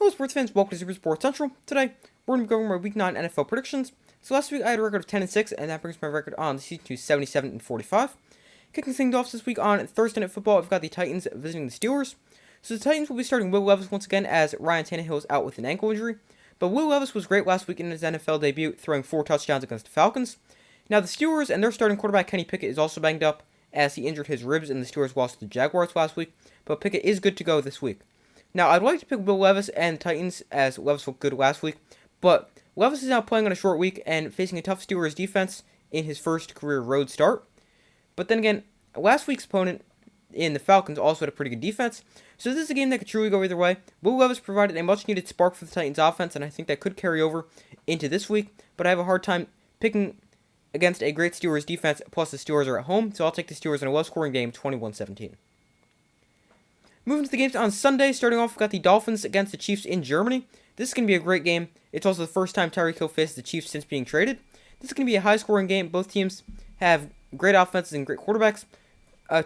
Hello, sports fans. Welcome to Super Sports Central. Today, we're going to be going over my Week 9 NFL predictions. So last week, I had a record of 10-6, and that brings my record on the season to 77-45. Kicking things off this week on Thursday Night Football, we've got the Titans visiting the Steelers. So the Titans will be starting Will Levis once again as Ryan Tannehill is out with an ankle injury. But Will Levis was great last week in his NFL debut, throwing 4 touchdowns against the Falcons. Now the Steelers and their starting quarterback Kenny Pickett is also banged up as he injured his ribs and the Steelers lost to the Jaguars last week. But Pickett is good to go this week. Now, I'd like to pick Will Levis and the Titans as Levis looked good last week, but Levis is now playing on a short week and facing a tough Steelers defense in his first career road start. But then again, last week's opponent in the Falcons also had a pretty good defense, so this is a game that could truly go either way. Will Levis provided a much-needed spark for the Titans offense, and I think that could carry over into this week, but I have a hard time picking against a great Steelers defense, plus the Steelers are at home, so I'll take the Steelers in a low-scoring game, 21-17. Moving to the games on Sunday, starting off, we've got the Dolphins against the Chiefs in Germany. This is going to be a great game. It's also the first time Tyreek Hill faces the Chiefs since being traded. This is going to be a high-scoring game. Both teams have great offenses and great quarterbacks.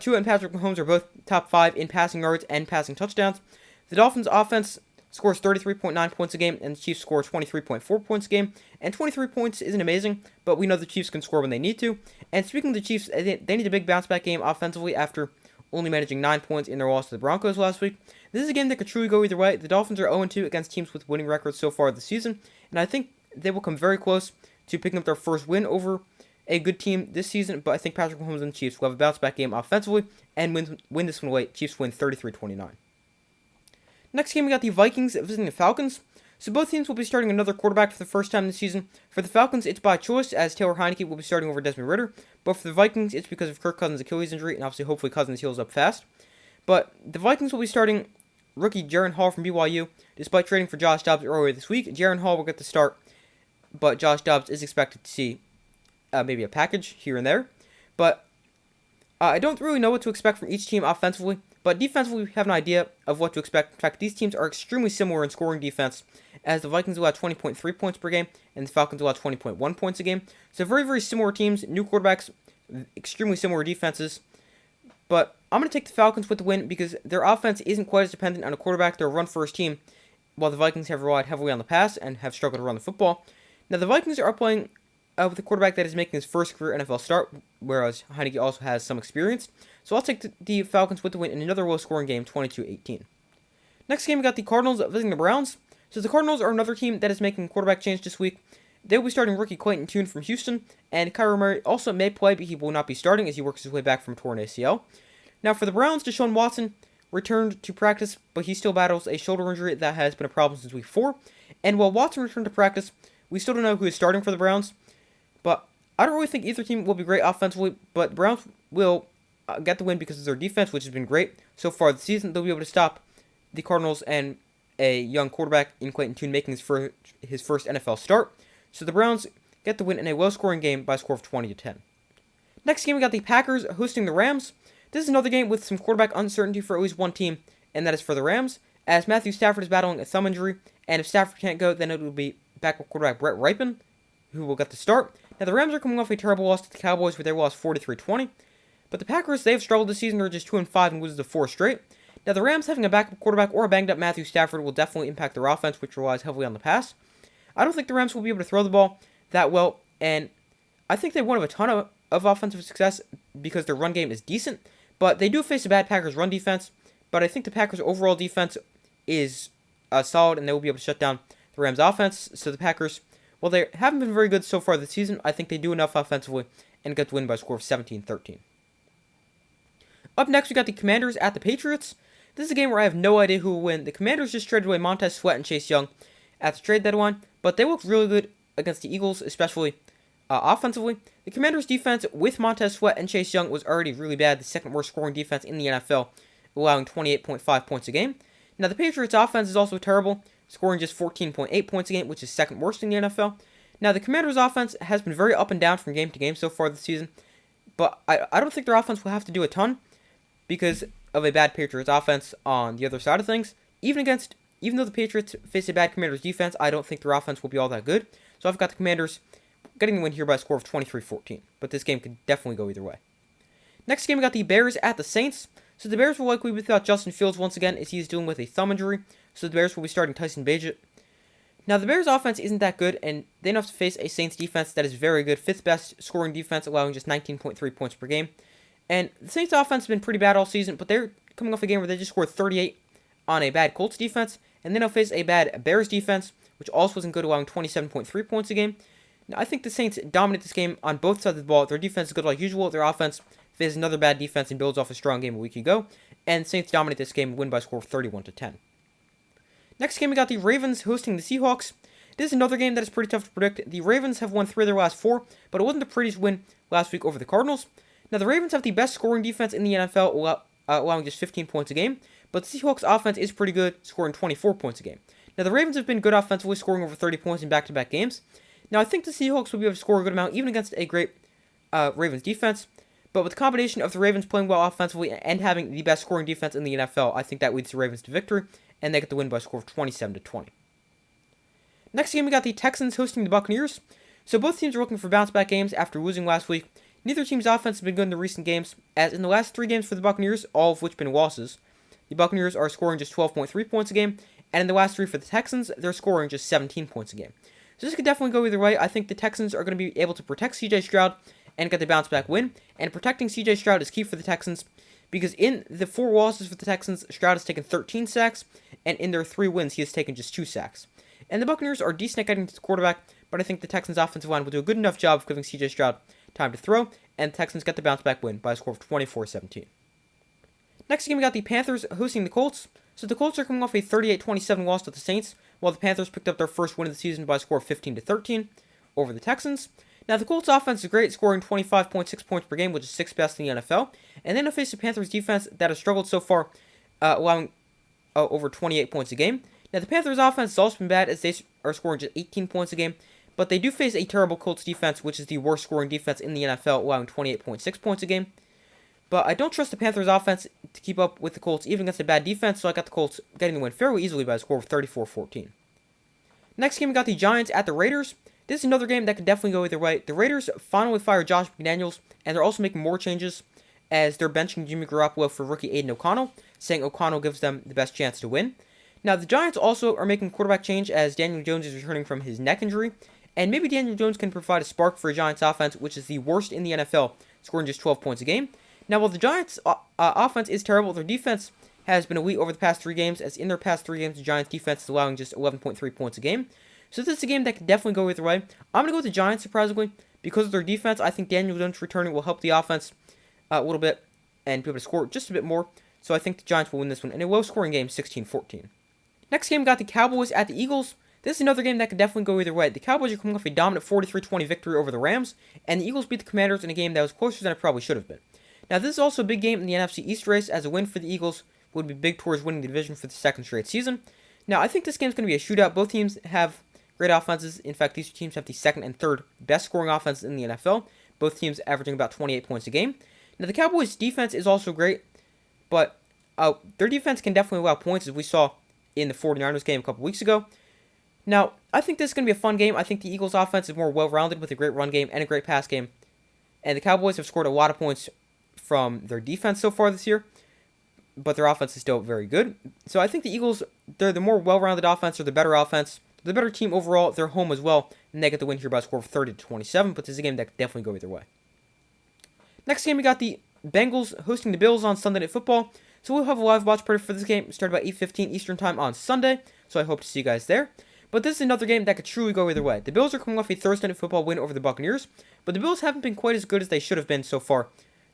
Tua and Patrick Mahomes are both top 5 in passing yards and passing touchdowns. The Dolphins' offense scores 33.9 points a game, and the Chiefs score 23.4 points a game. And 23 points isn't amazing, but we know the Chiefs can score when they need to. And speaking of the Chiefs, they need a big bounce-back game offensively after only managing 9 points in their loss to the Broncos last week. This is a game that could truly go either way. The Dolphins are 0-2 against teams with winning records so far this season, and I think they will come very close to picking up their first win over a good team this season, but I think Patrick Mahomes and the Chiefs will have a bounce-back game offensively and win this one away. Chiefs win 33-29. Next game, we got the Vikings visiting the Falcons. So both teams will be starting another quarterback for the first time this season. For the Falcons, it's by choice, as Taylor Heinicke will be starting over Desmond Ridder. But for the Vikings, it's because of Kirk Cousins' Achilles injury, and obviously hopefully Cousins heals up fast. But the Vikings will be starting rookie Jaren Hall from BYU. Despite trading for Josh Dobbs earlier this week, Jaren Hall will get the start, but Josh Dobbs is expected to see maybe a package here and there. But I don't really know what to expect from each team offensively, but defensively we have an idea of what to expect. In fact, these teams are extremely similar in scoring defense, as the Vikings allow 20.3 points per game, and the Falcons allow 20.1 points a game. So very, very similar teams, new quarterbacks, extremely similar defenses. But I'm going to take the Falcons with the win because their offense isn't quite as dependent on a quarterback. They're a run-first team, while the Vikings have relied heavily on the pass and have struggled to run the football. Now, the Vikings are playing with a quarterback that is making his first career NFL start, whereas Heinicke also has some experience. So I'll take the Falcons with the win in another low-scoring game, 22-18. Next game, we got the Cardinals visiting the Browns. So the Cardinals are another team that is making quarterback change this week. They will be starting rookie Clayton Tune from Houston, and Kyler Murray also may play, but he will not be starting as he works his way back from torn ACL. Now for the Browns, Deshaun Watson returned to practice, but he still battles a shoulder injury that has been a problem since week 4. And while Watson returned to practice, we still don't know who is starting for the Browns. But I don't really think either team will be great offensively, but the Browns will get the win because of their defense, which has been great so far this season. They'll be able to stop the Cardinals and a young quarterback in Clayton Tune making his first NFL start. So the Browns get the win in a low-scoring game by a score of 20-10. Next game, we got the Packers hosting the Rams. This is another game with some quarterback uncertainty for at least one team, and that is for the Rams, as Matthew Stafford is battling a thumb injury, and if Stafford can't go, then it will be backup quarterback Brett Rypien who will get the start. Now, the Rams are coming off a terrible loss to the Cowboys, where they lost 43-20, but the Packers, they have struggled this season. They're just 2-5 and loses to 4 straight. Now, the Rams having a backup quarterback or a banged-up Matthew Stafford will definitely impact their offense, which relies heavily on the pass. I don't think the Rams will be able to throw the ball that well, and I think they won't have a ton of offensive success because their run game is decent, but they do face a bad Packers run defense, but I think the Packers' overall defense is solid, and they will be able to shut down the Rams' offense. So the Packers, while they haven't been very good so far this season, I think they do enough offensively and get the win by a score of 17-13. Up next, we got the Commanders at the Patriots. This is a game where I have no idea who will win. The Commanders just traded away Montez Sweat and Chase Young at the trade deadline, but they look really good against the Eagles, especially offensively. The Commanders' defense with Montez Sweat and Chase Young was already really bad, the second worst scoring defense in the NFL, allowing 28.5 points a game. Now, the Patriots' offense is also terrible, scoring just 14.8 points a game, which is second worst in the NFL. Now, the Commanders' offense has been very up and down from game to game so far this season, but I don't think their offense will have to do a ton because of a bad Patriots offense on the other side of things. Even though the Patriots face a bad Commanders defense, I don't think their offense will be all that good. So I've got the Commanders getting the win here by a score of 23-14. But this game could definitely go either way. Next game, we got the Bears at the Saints. So the Bears will likely be without Justin Fields once again as he is dealing with a thumb injury. So the Bears will be starting Tyson Bagent. Now the Bears offense isn't that good, and they have to face a Saints defense that is very good, 5th best scoring defense, allowing just 19.3 points per game. And the Saints offense has been pretty bad all season, but they're coming off a game where they just scored 38 on a bad Colts defense, and then they'll face a bad Bears defense, which also wasn't good, allowing 27.3 points a game. Now, I think the Saints dominate this game on both sides of the ball. Their defense is good like usual. Their offense faces another bad defense and builds off a strong game a week ago. And Saints dominate this game and win by a score of 31-10. Next game, we got the Ravens hosting the Seahawks. This is another game that is pretty tough to predict. The Ravens have won 3 of their last 4, but it wasn't the prettiest win last week over the Cardinals. Now, the Ravens have the best scoring defense in the NFL, allowing just 15 points a game, but the Seahawks offense is pretty good, scoring 24 points a game. Now, the Ravens have been good offensively, scoring over 30 points in back-to-back games. Now, I think the Seahawks will be able to score a good amount, even against a great Ravens defense. But with the combination of the Ravens playing well offensively and having the best scoring defense in the NFL, I think that leads the Ravens to victory, and they get the win by a score of 27-20. Next game, we got the Texans hosting the Buccaneers. So both teams are looking for bounce-back games after losing last week. Neither team's offense has been good in the recent games, as in the last 3 games for the Buccaneers, all of which have been losses, the Buccaneers are scoring just 12.3 points a game, and in the last 3 for the Texans, they're scoring just 17 points a game. So this could definitely go either way. I think the Texans are going to be able to protect C.J. Stroud and get the bounce-back win, and protecting C.J. Stroud is key for the Texans, because in the 4 losses for the Texans, Stroud has taken 13 sacks, and in their 3 wins, he has taken just 2 sacks. And the Buccaneers are decent at getting to the quarterback, but I think the Texans' offensive line will do a good enough job of giving C.J. Stroud time to throw, and the Texans get the bounce-back win by a score of 24-17. Next game, we got the Panthers hosting the Colts. So the Colts are coming off a 38-27 loss to the Saints, while the Panthers picked up their first win of the season by a score of 15-13 over the Texans. Now, the Colts offense is great, scoring 25.6 points per game, which is 6th best in the NFL. And then they'll face the Panthers defense that has struggled so far, allowing over 28 points a game. Now, the Panthers offense has also been bad as they are scoring just 18 points a game, but they do face a terrible Colts defense, which is the worst scoring defense in the NFL, allowing 28.6 points a game. But I don't trust the Panthers offense to keep up with the Colts, even against a bad defense, so I got the Colts getting the win fairly easily by a score of 34-14. Next game, we got the Giants at the Raiders. This is another game that could definitely go either way. The Raiders finally fired Josh McDaniels, and they're also making more changes as they're benching Jimmy Garoppolo for rookie Aiden O'Connell, saying O'Connell gives them the best chance to win. Now, the Giants also are making quarterback change as Daniel Jones is returning from his neck injury, and maybe Daniel Jones can provide a spark for a Giants offense, which is the worst in the NFL, scoring just 12 points a game. Now, while the Giants' offense is terrible, their defense has been elite over the past 3 games, as in their past 3 games, the Giants' defense is allowing just 11.3 points a game. So this is a game that could definitely go either way. I'm going to go with the Giants, surprisingly. Because of their defense, I think Daniel Jones returning will help the offense a little bit and be able to score just a bit more. So I think the Giants will win this one in a low-scoring game, 16-14. Next game, got the Cowboys at the Eagles. This is another game that could definitely go either way. The Cowboys are coming off a dominant 43-20 victory over the Rams, and the Eagles beat the Commanders in a game that was closer than it probably should have been. Now, this is also a big game in the NFC East race, as a win for the Eagles would be big towards winning the division for the 2nd straight season. Now, I think this game is going to be a shootout. Both teams have great offenses. In fact, these 2 teams have the 2nd and 3rd best scoring offenses in the NFL. Both teams averaging about 28 points a game. Now, the Cowboys' defense is also great, but their defense can definitely allow points, as we saw in the 49ers game a couple weeks ago. Now, I think this is going to be a fun game. I think the Eagles' offense is more well-rounded with a great run game and a great pass game. And the Cowboys have scored a lot of points from their defense so far this year, but their offense is still very good. So I think the Eagles, they're the more well-rounded offense, or the better offense, the better team overall. They're home as well, and they get the win here by a score of 30-27, but this is a game that could definitely go either way. Next game, we got the Bengals hosting the Bills on Sunday Night Football. So we'll have a live watch party for this game, started about 8:15 Eastern Time on Sunday, so I hope to see you guys there. But this is another game that could truly go either way. The Bills are coming off a Thursday Night Football win over the Buccaneers, but the Bills haven't been quite as good as they should have been so far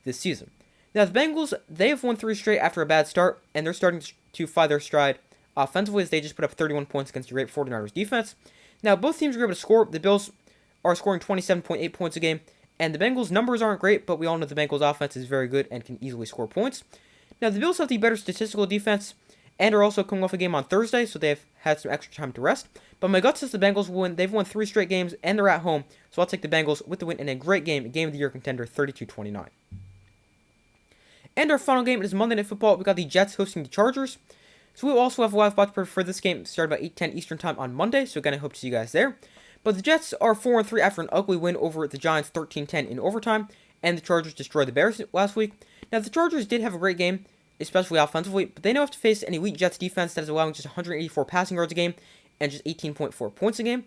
this season. Now, the Bengals, they have won 3 straight after a bad start, and they're starting to find their stride offensively as they just put up 31 points against the great 49ers defense. Now, both teams are able to score. The Bills are scoring 27.8 points a game, and the Bengals' numbers aren't great, but we all know the Bengals' offense is very good and can easily score points. Now, the Bills have the better statistical defense and are also coming off a game on Thursday, so they've had some extra time to rest. But my gut says the Bengals will win. They've won 3 straight games, and they're at home, so I'll take the Bengals with the win in a great game, a Game of the Year contender, 32-29. And our final game is Monday Night Football. We got the Jets hosting the Chargers. So we'll also have a live watch party for this game, started about 8:10 Eastern Time on Monday, so again, I hope to see you guys there. But the Jets are 4-3 after an ugly win over the Giants 13-10 in overtime, and the Chargers destroyed the Bears last week. Now, the Chargers did have a great game especially offensively, but they now have to face an elite Jets defense that is allowing just 184 passing yards a game and just 18.4 points a game.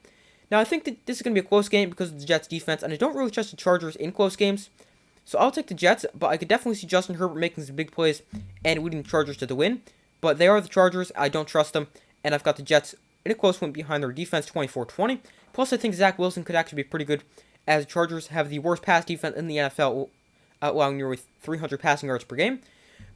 Now, I think that this is going to be a close game because of the Jets defense, and I don't really trust the Chargers in close games. So I'll take the Jets, but I could definitely see Justin Herbert making some big plays and leading the Chargers to the win. But they are the Chargers. I don't trust them, and I've got the Jets in a close one behind their defense, 24-20. Plus, I think Zach Wilson could actually be pretty good, as the Chargers have the worst pass defense in the NFL, allowing nearly 300 passing yards per game.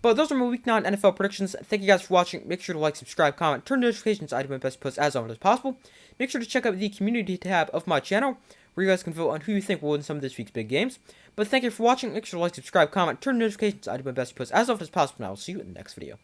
But those are my Week 9 NFL predictions. Thank you guys for watching. Make sure to like, subscribe, comment, turn notifications on. I do my best to post as often as possible. Make sure to check out the community tab of my channel, where you guys can vote on who you think will win some of this week's big games. But thank you for watching. Make sure to like, subscribe, comment, turn notifications on. I do my best to post as often as possible, and I will see you in the next video.